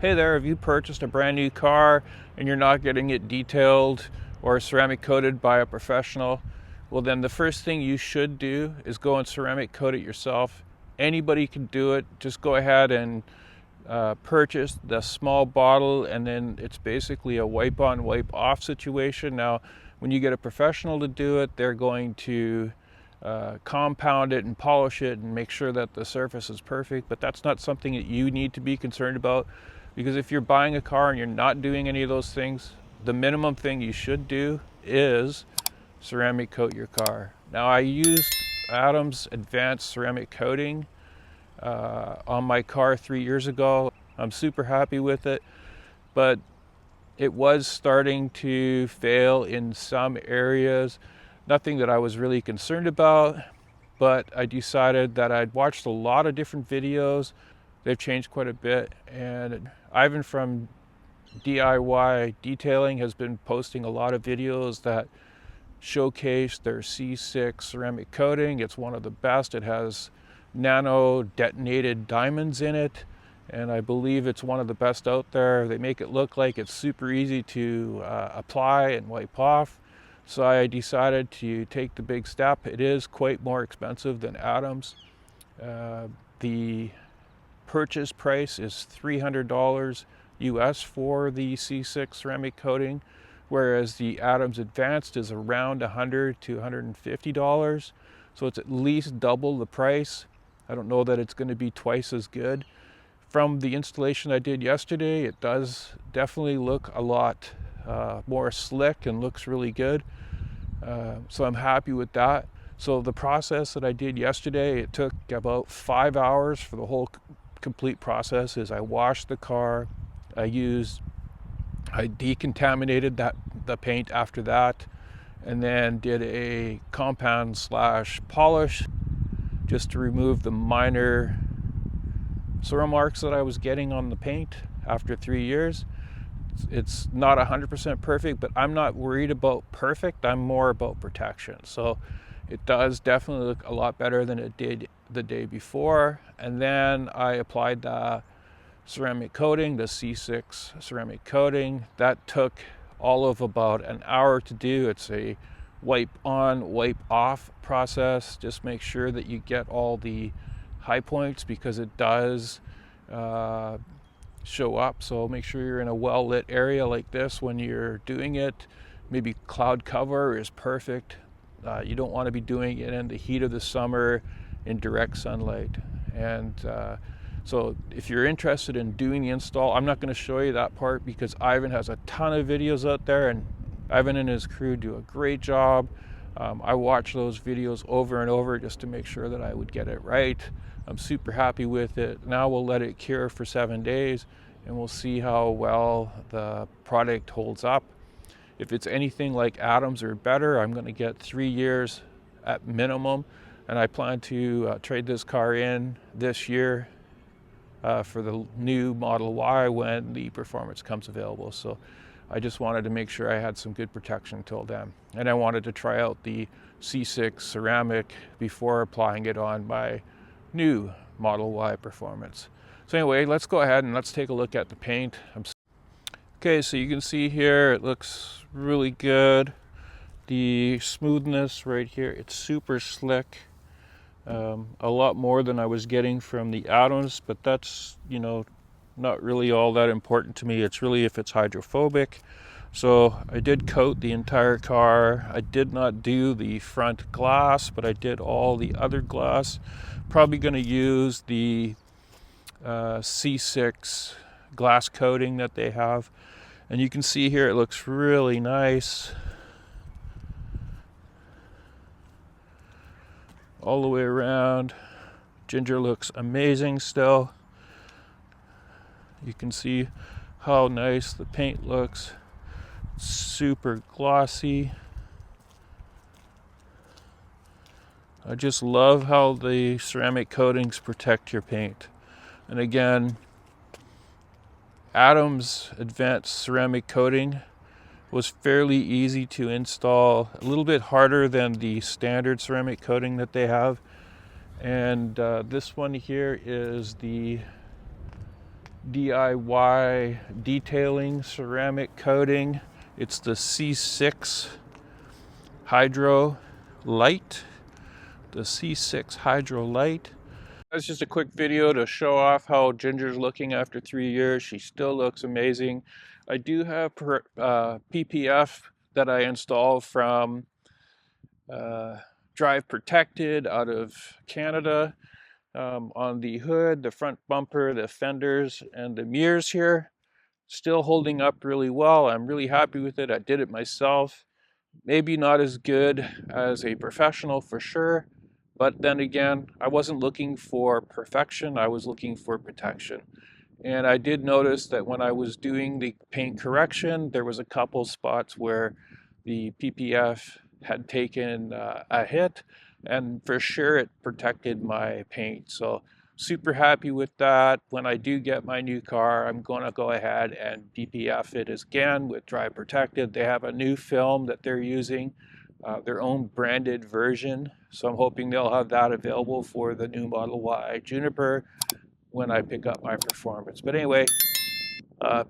Hey there, have you purchased a brand new car and you're not getting it detailed or ceramic coated by a professional? Well, then the first thing you should do is go and ceramic coat it yourself. Anybody can do it. Just go ahead and purchase the small bottle, and then it's basically a wipe on, wipe off situation. Now, when you get a professional to do it, they're going to compound it and polish it and make sure that the surface is perfect, but that's not something that you need to be concerned about. Because if you're buying a car and you're not doing any of those things, the minimum thing you should do is ceramic coat your car. Now, I used Adam's advanced ceramic coating on my car 3 years ago. I'm super happy with it, but it was starting to fail in some areas. Nothing that I was really concerned about, but I decided that I'd watched a lot of different videos. They've changed quite a bit, and Ivan from DIY Detailing has been posting a lot of videos that showcase their C6 ceramic coating. It's one of the best. It has nano detonated diamonds in it, and I believe it's one of the best out there. They make it look like it's super easy to apply and wipe off. So I decided to take the big step. It is quite more expensive than Adam's. The purchase price is $300 US for the C6 ceramic coating, whereas the Adam's Advanced is around $100 to $150. So it's at least double the price. I don't know that it's going to be twice as good. From the installation I did yesterday, it does definitely look a lot more slick and looks really good. So I'm happy with that. So the process that I did yesterday, it took about 5 hours for the whole complete process. Is I washed the car, I decontaminated the paint after that, and then did a compound slash polish just to remove the minor swirl marks that I was getting on the paint after 3 years. It's not 100% perfect, but I'm not worried about perfect. I'm more about protection. So it does definitely look a lot better than it did the day before. And then I applied the ceramic coating, the C6 ceramic coating. That took all of about an hour to do. It's a wipe on, wipe off process. Just make sure that you get all the high points, because it does show up. So make sure you're in a well-lit area like this when you're doing it. Maybe cloud cover is perfect. You don't want to be doing it in the heat of the summer in direct sunlight. And so if you're interested in doing the install, I'm not going to show you that part because Ivan has a ton of videos out there, and Ivan and his crew do a great job. I watch those videos over and over just to make sure that I would get it right. I'm super happy with it. Now we'll let it cure for 7 days and we'll see how well the product holds up. If it's anything like Adam's or better, I'm going to get 3 years at minimum, and I plan to trade this car in this year for the new Model Y when the performance comes available. So I just wanted to make sure I had some good protection until then. And I wanted to try out the C6 ceramic before applying it on my new Model Y performance. So anyway, let's go ahead and let's take a look at the paint. Okay, so you can see here it looks really good. The smoothness right here, it's super slick. A lot more than I was getting from the Adams, but that's, not really all that important to me. It's really if it's hydrophobic. So I did coat the entire car. I did not do the front glass, but I did all the other glass. Probably going to use the C6 glass coating that they have. And you can see here it looks really nice. All the way around. Ginger looks amazing still. You can see how nice the paint looks. Super glossy. I just love how the ceramic coatings protect your paint. And again, Adam's advanced ceramic coating was fairly easy to install, a little bit harder than the standard ceramic coating that they have. And this one here is the DIY detailing ceramic coating. It's the C6 Hydro Lite. The C6 Hydro Lite. That's just a quick video to show off how Ginger's looking after 3 years. She still looks amazing. I do have PPF that I installed from Drive Protected out of Canada on the hood, the front bumper, the fenders, and the mirrors here. Still holding up really well. I'm really happy with it. I did it myself. Maybe not as good as a professional for sure, but then again, I wasn't looking for perfection, I was looking for protection. And I did notice that when I was doing the paint correction, there was a couple spots where the PPF had taken a hit, and for sure it protected my paint. So super happy with that. When I do get my new car, I'm going to go ahead and PPF it again with Drive Protected. They have a new film that they're using, their own branded version. So I'm hoping they'll have that available for the new Model Y Juniper when I pick up my Performance. But anyway,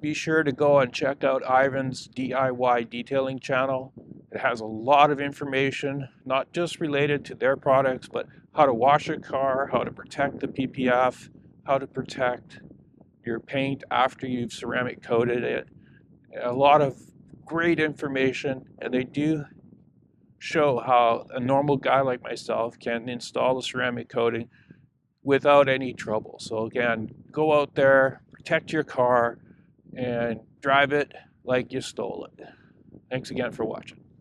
be sure to go and check out Ivan's DIY detailing channel. It has a lot of information, not just related to their products, but how to wash a car, how to protect the PPF, how to protect your paint after you've ceramic coated it. A lot of great information, and they do show how a normal guy like myself can install a ceramic coating without any trouble. So again, go out there, protect your car, and drive it like you stole it. Thanks again for watching.